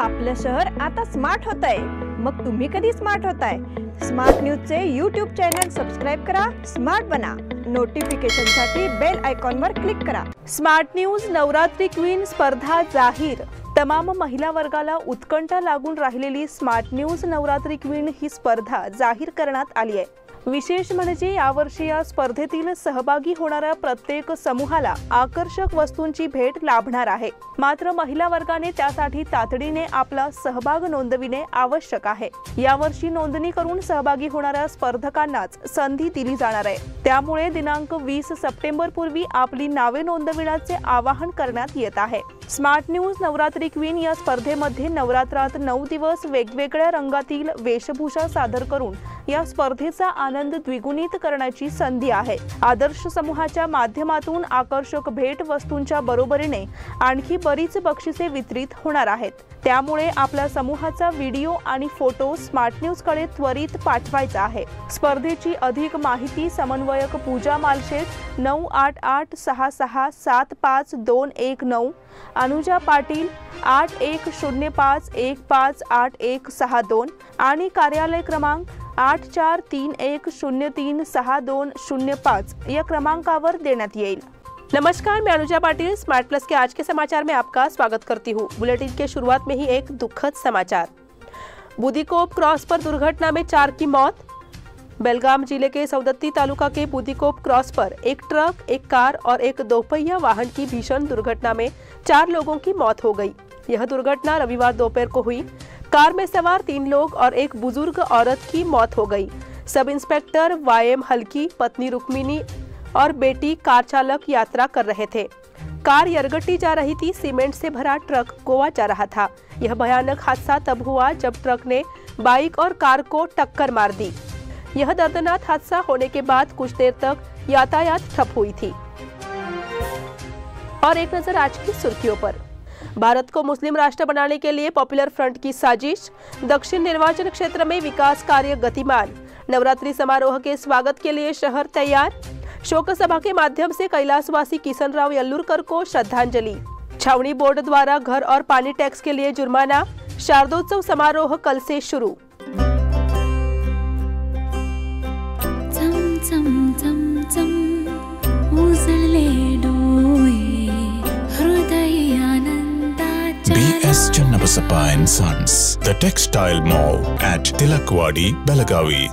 आपलं शहर आता स्मार्ट होत आहे। मग तुम्ही कधी स्मार्ट होताय? स्मार्ट न्यूजचे यूट्यूब चॅनल सबस्क्राइब करा, स्मार्ट बना। नोटिफिकेशनसाठी बेल आयकॉनवर क्लिक करा। स्मार्ट न्यूज नवरात्री क्वीन स्पर्धा जाहीर। तमाम महिला वर्गाला उत्कंठा लागून राहिलेली स्मार्ट न्यूज नवरात्री क्वीन ही स्पर्धा जाहीर करण्यात आली आहे। विशेष म्हणजे यावर्षी या स्पर्धेतील सहभागी होणाऱ्या प्रत्येक समूहाला आकर्षक वस्तूंची भेट लाभणार आहे। मात्र महिला वर्गाने त्यासाठी तातडीने आपला सहभाग नोंदविणे आवश्यक आहे। यावर्षी नोंदणी करून सहभागी होणाऱ्या स्पर्धकांनाच संधी दिली जाणार आहे। त्यामुळे दिनांक 20 सप्टेंबर पूर्वी आपली नावे नोंदविण्याचे आवाहन करण्यात येत आहे। स्मार्ट न्यूज नवरात्री क्वीन या स्पर्धेमध्ये नवरात्रात 9 दिवस वेगवेगळ्या रंगातील वेशभूषा सादर करून या स्पर्धेचा आनंद द्विगुणित करण्याची संधी आहे। आदर्श समूहाच्या माध्यमातून आकर्षक भेट वस्तूंच्या बरोबरीने आणखी बरीच बक्षिसे वितरित होणार आहेत। त्यामुळे आपल्या समूहाचा व्हिडिओ आणि फोटो स्मार्ट न्यूज कडे त्वरित पाठवायचा आहे। स्पर्धेची अधिक माहिती समन्वयक पूजा मालशेत 9886675219, अनुजा पाटील 8105158162 आणि कार्यालय क्रमांक 8431036205 या क्रमांकावर देण्यात येईल। नमस्कार, मैं अनुजा पाटिल स्मार्ट प्लस के आज के समाचार में आपका स्वागत करती हूँ। बुलेटिन के शुरुआत में ही एक दुखद समाचार। बुदिकोप क्रॉस पर दुर्घटना में 4 की मौत। बेलगाम जिले के सौदत्ती तालुका के बुदिकोप क्रॉस पर एक ट्रक, एक कार और एक दोपहिया वाहन की भीषण दुर्घटना में 4 लोगों की मौत हो गई। यह दुर्घटना रविवार दोपहर को हुई। कार में सवार 3 लोग और एक बुजुर्ग औरत की मौत हो गई। सब इंस्पेक्टर वायम हल्की, पत्नी रुक्मिनी और बेटी कार चालक यात्रा कर रहे थे। कार यरगट्टी जा रही थी। सीमेंट से भरा ट्रक गोवा जा रहा था। यह भयानक हादसा तब हुआ जब ट्रक ने बाइक और कार को टक्कर मार दी। यह दर्दनाक हादसा होने के बाद कुछ देर तक यातायात ठप हुई थी। और एक नजर आज की सुर्खियों पर। भारत को मुस्लिम राष्ट्र बनाने के लिए पॉपुलर फ्रंट की साजिश। दक्षिण निर्वाचन क्षेत्र में विकास कार्य गतिमान। नवरात्रि समारोह के स्वागत के लिए शहर तैयार। शोक सभा के माध्यम से कैलाशवासी किशनराव यल्लूरकर को श्रद्धांजलि। छावनी बोर्ड द्वारा घर और पानी टैक्स के लिए जुर्माना। शारदोत्सव समारोह कल से शुरू। BS Channabasappa and Sons, the Textile Mall at Tilakwadi, Belagavi.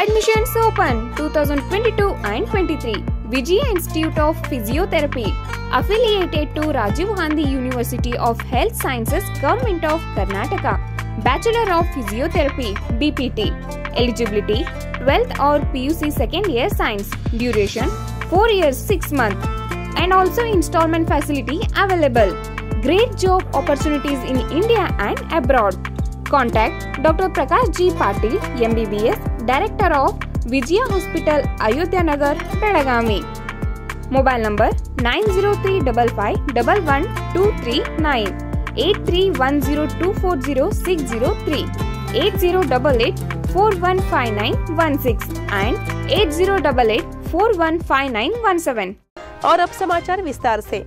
Admissions open 2022 and 23. Vijaya Institute of Physiotherapy, affiliated to Rajiv Gandhi University of Health Sciences, Government of Karnataka. Bachelor of Physiotherapy, BPT. Eligibility 12th or PUC second year science. Duration 4 years 6 months. And also installment facility available. Great job opportunities in India and abroad. Contact Dr. Prakash G. Patil, MBBS, Director of Vijaya Hospital, Ayodhya Nagar, Belagavi. Mobile number 9035511239, 8310240603, 8088415916 and 8088415917। और अब समाचार विस्तार से।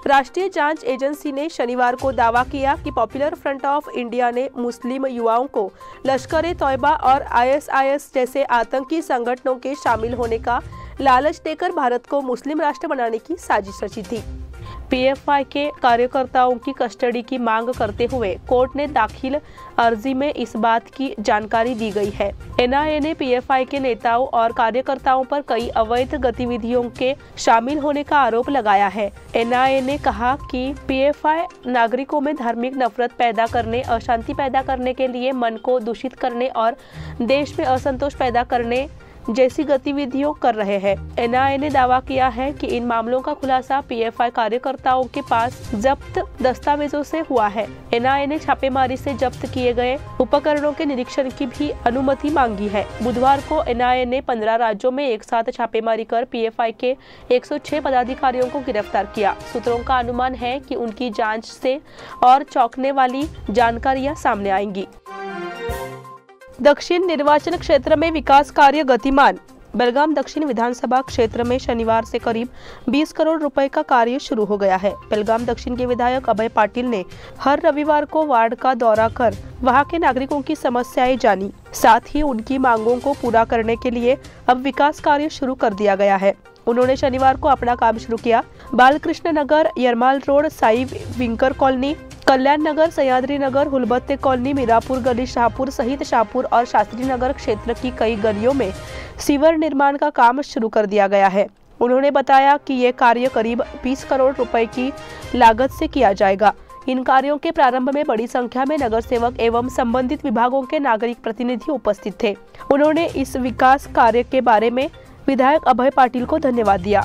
राष्ट्रीय जांच agency ने शनिवार को दावा किया कि पॉपुलर फ्रंट ऑफ इंडिया ने मुस्लिम युवाओं को लश्कर-ए-तौयबा और ISIS जैसे आतंकी संगठनों के शामिल होने का लालच देकर भारत को मुस्लिम राष्ट्र बनाने की साजिश रची थी। PFI के कार्यकर्ताओं की कस्टडी की मांग करते हुए कोर्ट ने दाखिल अर्जी में इस बात की जानकारी दी गई है। NIA ने PFI के नेताओं और कार्यकर्ताओं पर कई अवैध गतिविधियों के शामिल होने का आरोप लगाया है। NIA ने कहा कि PFI नागरिकों में धार्मिक नफरत पैदा करने, अशांति पैदा करने के लिए मन को दूषित करने और देश में असंतोष पैदा करने जैसी गतिविधियों कर रहे हैं। एनआईए ने दावा किया है कि इन मामलों का खुलासा पीएफआई कार्यकर्ताओं के पास जब्त दस्तावेजों से हुआ है। एनआईए ने छापेमारी से जब्त किए गए उपकरणों के निरीक्षण की भी अनुमति मांगी है। बुधवार को एनआईए ने 15 राज्यों में एक साथ छापेमारी कर पीएफआई के 106 पदाधिकारियों को गिरफ्तार किया। सूत्रों का अनुमान है कि उनकी जांच से और चौंकने वाली जानकारियां सामने आएंगी। दक्षिण निर्वाचन क्षेत्र में विकास कार्य गतिमान। बेलगाम दक्षिण विधानसभा क्षेत्र में शनिवार से करीब 20 करोड़ रुपए का कार्य शुरू हो गया है। बेलगाम दक्षिण के विधायक अभय पाटिल ने हर रविवार को वार्ड का दौरा कर वहां के नागरिकों की समस्याएं जानी। साथ ही उनकी मांगों को पूरा करने के लिए अब विकास कार्य शुरू कर दिया गया है। उन्होंने शनिवार को अपना काम शुरू किया। बालकृष्ण नगर, यरमाल रोड, साई विंकर कॉलोनी, कल्याण नगर, सह्याद्री नगर, हुलबत्ते कॉलोनी, मीरापुर गली, शाहपुर सहित शाहपुर और शास्त्री नगर क्षेत्र की कई गलियों में सीवर निर्माण का काम शुरू कर दिया गया है। उन्होंने बताया कि ये कार्य करीब 20 करोड़ रुपए की लागत से किया जाएगा। इन कार्यों के प्रारंभ में बड़ी संख्या में नगर सेवक एवं संबंधित विभागों के नागरिक प्रतिनिधि उपस्थित थे। उन्होंने इस विकास कार्य के बारे में विधायक अभय पाटिल को धन्यवाद दिया।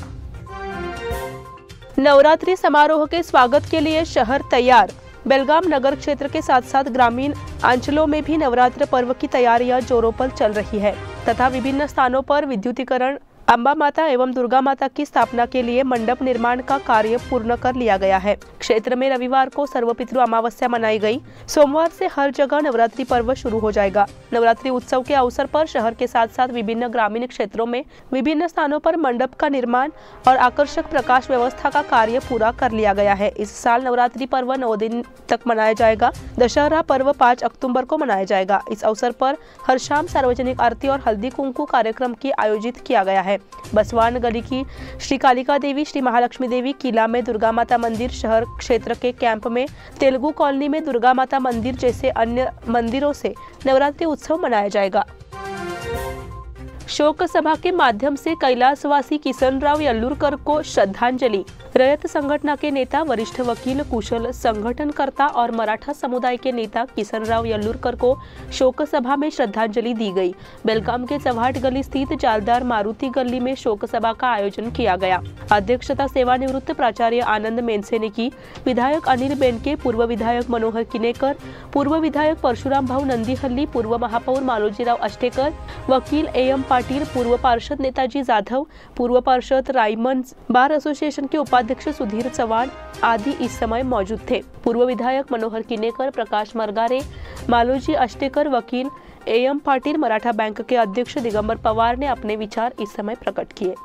नवरात्रि समारोह के स्वागत के लिए शहर तैयार। बेलगाम नगर क्षेत्र के साथ साथ ग्रामीण अंचलों में भी नवरात्र पर्व की तैयारियां जोरों पर चल रही है तथा विभिन्न स्थानों पर विद्युतीकरण, अम्बा माता एवं दुर्गा माता की स्थापना के लिए मंडप निर्माण का कार्य पूर्ण कर लिया गया है। क्षेत्र में रविवार को सर्वपितृ अमावस्या मनाई गई। सोमवार से हर जगह नवरात्रि पर्व शुरू हो जाएगा। नवरात्रि उत्सव के अवसर पर शहर के साथ साथ विभिन्न ग्रामीण क्षेत्रों में विभिन्न स्थानों पर मंडप का निर्माण और आकर्षक प्रकाश व्यवस्था का कार्य पूरा कर लिया गया है। इस साल नवरात्रि पर्व 9 दिन तक मनाया जाएगा। दशहरा पर्व 5 अक्टूबर को मनाया जाएगा। इस अवसर पर हर शाम सार्वजनिक आरती और हल्दी कुंकू कार्यक्रम की आयोजित किया गया है। बसवान गली की श्री कालिका देवी, श्री महालक्ष्मी देवी, किला में दुर्गा माता मंदिर, शहर क्षेत्र के कैंप में तेलुगु कॉलोनी में दुर्गा माता मंदिर जैसे अन्य मंदिरों से नवरात्रि उत्सव मनाया जाएगा। शोक सभा के माध्यम से कैलाशवासी किसनराव यल्लूरकर को श्रद्धांजलि। रयत संगठन के नेता, वरिष्ठ वकील, कुशल संगठनकर्ता और मराठा समुदाय के नेता किसनराव यल्लूरकर को शोक सभा में श्रद्धांजलि दी गई। बेलगाम के चव्हाट गली स्थित जालदार मारुति गली में शोक सभा का आयोजन किया गया। अध्यक्षता सेवानिवृत्त प्राचार्य आनंद मेनसे ने की। विधायक अनिल बेनके, पूर्व विधायक मनोहर किनेकर, पूर्व विधायक परशुराम भाऊ नंदीहल्ली, पूर्व महापौर मालोजीराव अष्टेकर, वकील एम पाटिल, पूर्व पार्षद नेताजी जाधव, पूर्व पार्षद रायमन बार एसोसिएशन के उपाध्यक्ष सुधीर चौहान आदि इस समय मौजूद थे। पूर्व विधायक मनोहर किनेकर, प्रकाश मरगारे, मालोजी अष्टेकर, वकील एम पाटिल, मराठा बैंक के अध्यक्ष दिगंबर पवार ने अपने विचार इस समय प्रकट किए।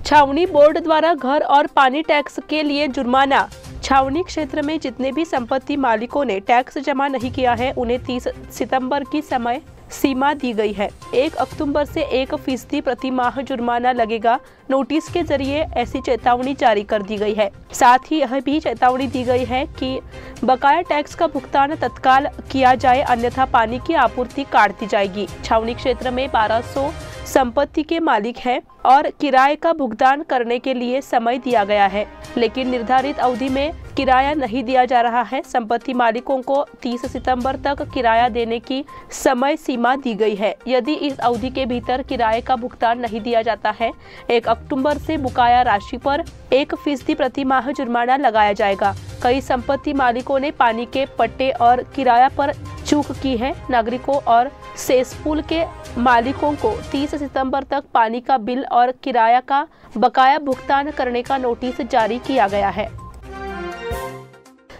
छावनी बोर्ड द्वारा घर और पानी टैक्स के लिए जुर्माना। छावनी क्षेत्र में जितने भी संपत्ति मालिकों ने टैक्स जमा नहीं किया है, उन्हें 30 सितंबर की समय सीमा दी गई है। 1 अक्टूबर से 1% प्रति माह जुर्माना लगेगा। नोटिस के जरिए ऐसी चेतावनी जारी कर दी गई है। साथ ही यह भी चेतावनी दी गई है कि बकाया टैक्स का भुगतान तत्काल किया जाए, अन्यथा पानी की आपूर्ति काट दी जाएगी। छावनी क्षेत्र में 1200 संपत्ति के मालिक हैं और किराए का भुगतान करने के लिए समय दिया गया है, लेकिन निर्धारित अवधि में किराया नहीं दिया जा रहा है। संपत्ति मालिकों को 30 सितंबर तक किराया देने की समय सीमा दी गई है। यदि इस अवधि के भीतर किराए का भुगतान नहीं दिया जाता है, 1 अक्टूबर से बकाया राशि पर 1% प्रति माह जुर्माना लगाया जाएगा। कई संपत्ति मालिकों ने पानी के पट्टे और किराया पर चूक की है। नागरिकों और सेसपुल के मालिकों को 30 सितंबर तक पानी का बिल और किराया का बकाया भुगतान करने का नोटिस जारी किया गया है।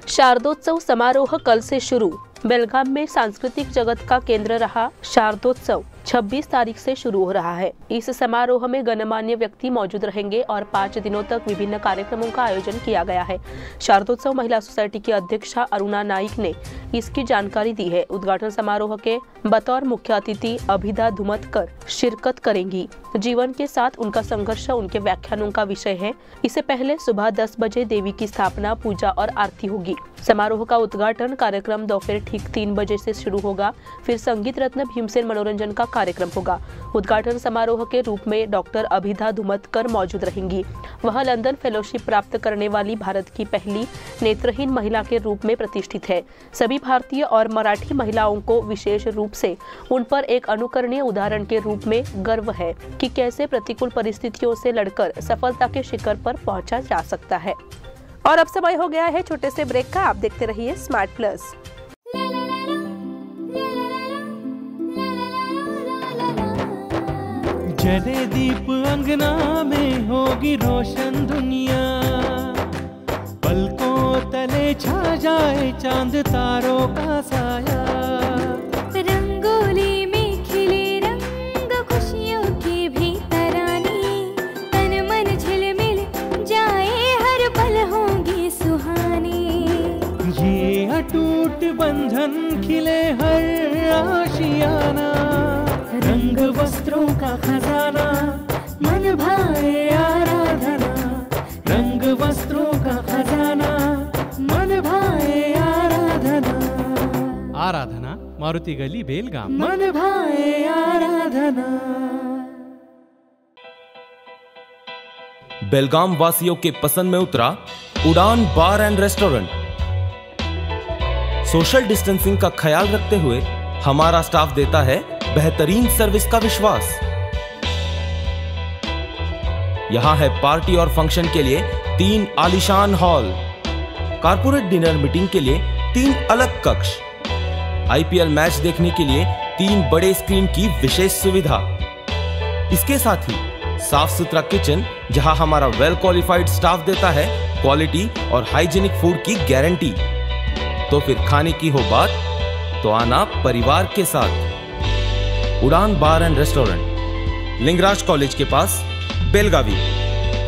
शारदोत्सव समारोह कल से शुरू। बेलगाम में सांस्कृतिक जगत का केंद्र रहा शारदोत्सव 26 तारीख से शुरू हो रहा है। इस समारोह में गणमान्य व्यक्ति मौजूद रहेंगे और 5 दिनों तक विभिन्न कार्यक्रमों का आयोजन किया गया है। शारदोत्सव महिला सोसाइटी की अध्यक्षा अरुणा नाइक ने इसकी जानकारी दी है। उद्घाटन समारोह के बतौर मुख्य अतिथि अभिदा धुमतकर शिरकत करेंगी। जीवन के साथ उनका संघर्ष उनके व्याख्यानों का विषय है। इससे पहले सुबह 10 बजे देवी की स्थापना, पूजा और आरती होगी। समारोह का उद्घाटन कार्यक्रम दोपहर ठीक 3 बजे से शुरू होगा। फिर संगीत रत्न भीमसेन मनोरंजन का कार्यक्रम होगा। उद्घाटन समारोह के रूप में डॉक्टर अभिधा धुमतकर मौजूद रहेंगी। वह लंदन फेलोशिप प्राप्त करने वाली भारत की पहली नेत्रहीन महिला के रूप में प्रतिष्ठित है। सभी भारतीय और मराठी महिलाओं को विशेष रूप से उन पर एक अनुकरणीय उदाहरण के रूप में गर्व है कि कैसे प्रतिकूल परिस्थितियों से लड़कर सफलता के शिखर पर पहुंचा जा सकता है। और अब समय हो गया है छोटे से ब्रेक का। आप देखते रहिए स्मार्ट प्लस। जले दीप अंगना में होगी रोशन दुनिया, पलकों तले छा जाए चांद तारों का साया। रंगोली में खिले रंग खुशियों की भी तरानी, तन मन झिलमिल जाए हर पल होंगी सुहानी। ये अटूट बंधन खिले हर आशियाना, रंग वस्त्रों का खजाना मन भाए आराधना। रंग वस्त्रों का खजाना मन भाए आराधना। आराधना मारुति गली बेलगाम। मन भाए आराधना। बेलगाम वासियों के पसंद में उतरा उड़ान बार एंड रेस्टोरेंट। सोशल डिस्टेंसिंग का ख्याल रखते हुए हमारा स्टाफ देता है बेहतरीन सर्विस का विश्वास। यहां है पार्टी और फंक्शन के लिए 3 आलीशान हॉल, कारपोरेट डिनर मीटिंग के लिए 3 अलग कक्ष, आईपीएल मैच देखने के लिए 3 बड़े स्क्रीन की विशेष सुविधा। इसके साथ ही साफ सुथरा किचन जहां हमारा वेल क्वालिफाइड स्टाफ देता है क्वालिटी और हाइजीनिक फूड की गारंटी। तो फिर खाने की हो बात तो आना परिवार के साथ। उड़ान बार एंड रेस्टोरेंट, लिंगराज कॉलेज के पास, बेलगावी।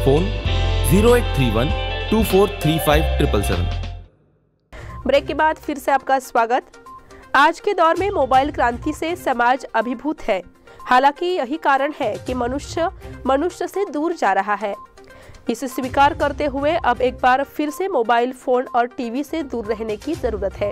फोन 0831 2435 777। ब्रेक के बाद फिर से आपका स्वागत। आज के दौर में मोबाइल क्रांति से समाज अभिभूत है। हालांकि यही कारण है कि मनुष्य से दूर जा रहा है। इसे स्वीकार करते हुए अब एक बार फिर से मोबाइल फोन और टीवी से दूर रहने की जरूरत है।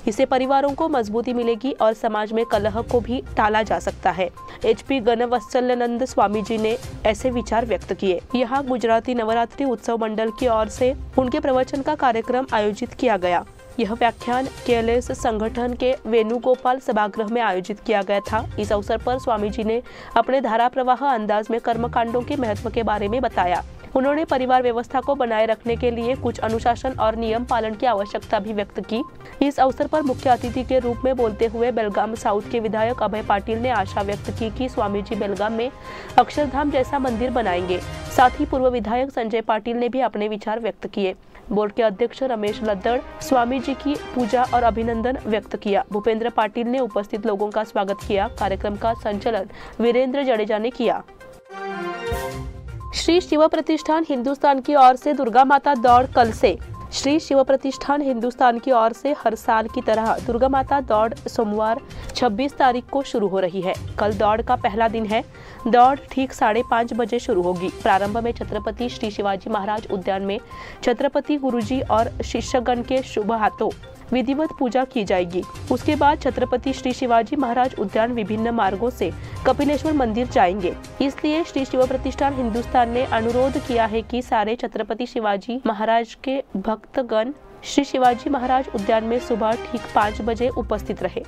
इससे परिवारों को मजबूती मिलेगी और समाज में कलह को भी टाला जा सकता है। HP गणवत्सलानंद स्वामी जी ने ऐसे विचार व्यक्त किए। यहाँ गुजराती नवरात्रि उत्सव मंडल की ओर से उनके प्रवचन का कार्यक्रम आयोजित किया गया। यह व्याख्यान KLS संगठन के वेणुगोपाल सभागृह में आयोजित किया गया था। इस अवसर पर स्वामी जी ने अपने धारा प्रवाह अंदाज में कर्मकांडों के महत्व के बारे में बताया। उन्होंने परिवार व्यवस्था को बनाए रखने के लिए कुछ अनुशासन और नियम पालन की आवश्यकता भी व्यक्त की। इस अवसर पर मुख्य अतिथि के रूप में बोलते हुए बेलगाम साउथ के विधायक अभय पाटिल ने आशा व्यक्त की कि स्वामी जी बेलगाम में अक्षरधाम जैसा मंदिर बनाएंगे। साथ ही पूर्व विधायक संजय पाटिल ने भी अपने विचार व्यक्त किए। बोर्ड के अध्यक्ष रमेश लद्दड़ स्वामी जी की पूजा और अभिनंदन व्यक्त किया। भूपेंद्र पाटिल ने उपस्थित लोगों का स्वागत किया। कार्यक्रम का संचालन वीरेंद्र जडेजा ने किया। श्री शिव प्रतिष्ठान हिंदुस्तान की ओर से दुर्गा माता दौड़ कल से। श्री शिव प्रतिष्ठान हिंदुस्तान की ओर से हर साल की तरह दुर्गा माता दौड़ सोमवार 26 तारीख को शुरू हो रही है। कल दौड़ का पहला दिन है। दौड़ ठीक 5:30 बजे शुरू होगी। प्रारंभ में छत्रपति श्री शिवाजी महाराज उद्यान में छत्रपति गुरुजी और शिष्यगण के शुभ हाथों विधिवत पूजा की जाएगी। उसके बाद छत्रपति श्री शिवाजी महाराज उद्यान विभिन्न मार्गों से कपिलेश्वर मंदिर जाएंगे। इसलिए श्री शिव प्रतिष्ठान हिंदुस्तान ने अनुरोध किया है कि सारे छत्रपति शिवाजी महाराज के भक्तगण श्री शिवाजी महाराज उद्यान में सुबह ठीक 5 बजे उपस्थित रहे।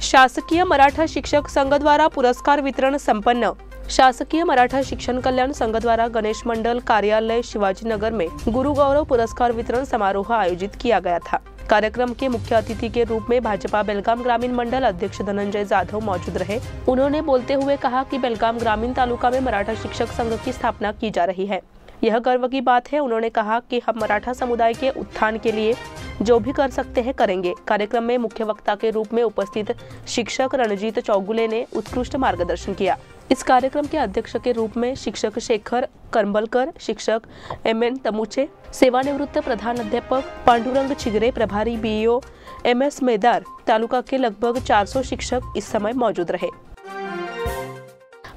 शासकीय मराठा शिक्षक संघ द्वारा पुरस्कार वितरण संपन्न। शासकीय मराठा शिक्षण कल्याण संघ द्वारा गणेश मंडल कार्यालय शिवाजीनगर में गुरु गौरव पुरस्कार वितरण समारोह आयोजित किया गया था। कार्यक्रम के मुख्य अतिथि के रूप में भाजपा बेलगाम ग्रामीण मंडल अध्यक्ष धनंजय जाधव मौजूद रहे। उन्होंने बोलते हुए कहा कि बेलगाम ग्रामीण तालुका में मराठा शिक्षक संघ की स्थापना की जा रही है। यह गर्व की बात है। उन्होंने कहा कि हम मराठा समुदाय के उत्थान के लिए जो भी कर सकते हैं करेंगे। कार्यक्रम में मुख्य वक्ता के रूप में उपस्थित शिक्षक रणजीत चौगुले ने उत्कृष्ट मार्गदर्शन किया। इस कार्यक्रम के अध्यक्ष के रूप में शिक्षक शेखर करंबलकर, शिक्षक MN तमुचे, सेवानिवृत्त प्रधान अध्यापक पांडुरंग छिगरे, प्रभारी BEO MS मेदार, तालुका के लगभग 400 शिक्षक इस समय मौजूद रहे।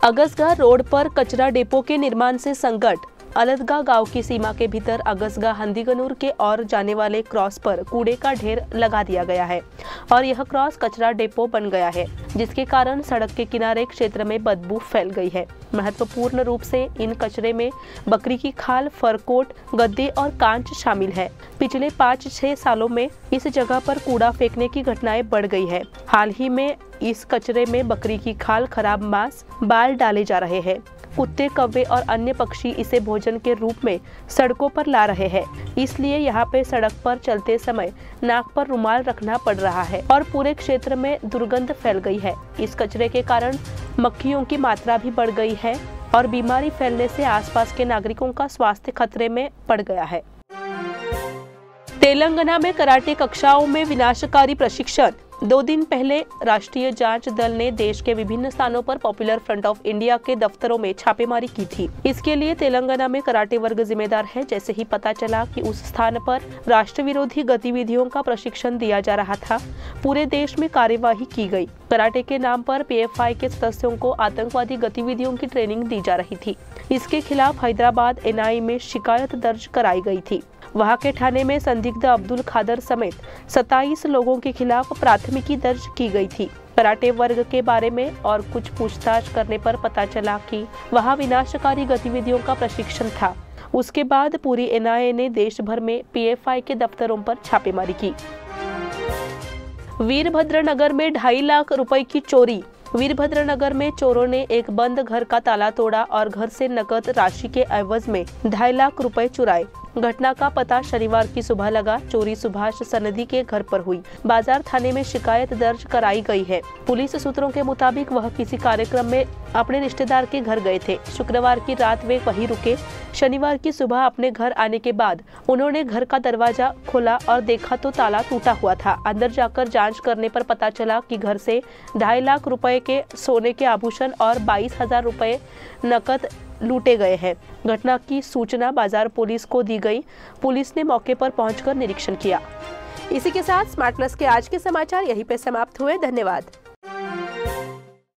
अगसगा रोड पर कचरा डेपो के निर्माण से संकट। अलदगा गांव की सीमा के भीतर अगसगा हंदीगनूर के और जाने वाले क्रॉस पर कूड़े का ढेर लगा दिया गया है और यह क्रॉस कचरा डिपो बन गया है, जिसके कारण सड़क के किनारे क्षेत्र में बदबू फैल गई है। महत्वपूर्ण रूप से इन कचरे में बकरी की खाल, फरकोट, गद्दे और कांच शामिल है। पिछले 5-6 सालों में इस जगह पर कूड़ा फेंकने की घटनाएं बढ़ गई है। हाल ही में इस कचरे में बकरी की खाल, खराब मांस, बाल डाले जा रहे हैं। कुत्ते, कौवे और अन्य पक्षी इसे भोजन के रूप में सड़कों पर ला रहे हैं। इसलिए यहाँ पे सड़क पर चलते समय नाक पर रुमाल रखना पड़ रहा है और पूरे क्षेत्र में दुर्गंध फैल गई है। इस कचरे के कारण मक्खियों की मात्रा भी बढ़ गई है और बीमारी फैलने से आसपास के नागरिकों का स्वास्थ्य खतरे में पड़ गया है। तेलंगाना में कराटे कक्षाओं में विनाशकारी प्रशिक्षण। 2 दिन पहले राष्ट्रीय जांच दल ने देश के विभिन्न स्थानों पर पॉपुलर फ्रंट ऑफ इंडिया के दफ्तरों में छापेमारी की थी। इसके लिए तेलंगाना में कराटे वर्ग जिम्मेदार है। जैसे ही पता चला कि उस स्थान पर राष्ट्र विरोधी गतिविधियों का प्रशिक्षण दिया जा रहा था, पूरे देश में कार्यवाही की गई। कराटे के नाम पर पीएफआई के सदस्यों को आतंकवादी गतिविधियों की ट्रेनिंग दी जा रही थी। इसके खिलाफ हैदराबाद एनआईए में शिकायत दर्ज कराई गई थी। वहां के थाने में संदिग्ध अब्दुल खादर समेत 27 लोगों के खिलाफ प्राथमिकी दर्ज की गई थी। कराटे वर्ग के बारे में और कुछ पूछताछ करने पर पता चला कि वहां विनाशकारी गतिविधियों का प्रशिक्षण था। उसके बाद पूरी एनआईए ने देश भर में पीएफआई के दफ्तरों पर छापेमारी की। वीरभद्र नगर में 2.5 लाख रुपए की चोरी। वीरभद्र नगर में चोरों ने एक बंद घर का ताला तोड़ा और घर से नकद राशि के एवज में 2.5 लाख रुपए चुराए। घटना का पता शनिवार की सुबह लगा। चोरी सुभाष सनदी के घर पर हुई। बाजार थाने में शिकायत दर्ज कराई गई है। पुलिस सूत्रों के मुताबिक वह किसी कार्यक्रम में अपने रिश्तेदार के घर गए थे। शुक्रवार की रात वे वहीं रुके। शनिवार की सुबह अपने घर आने के बाद उन्होंने घर का दरवाजा खोला और देखा तो ताला टूटा हुआ था। अंदर जाकर जांच करने पर पता चला कि घर से 2.5 लाख रुपए के सोने के आभूषण और 22,000 रुपए नकद लूटे गए हैं। घटना की सूचना बाजार पुलिस को दी गई। पुलिस ने मौके पर पहुंचकर निरीक्षण किया। इसी के साथ स्मार्ट प्लस के आज के समाचार यहीं पे समाप्त हुए। धन्यवाद।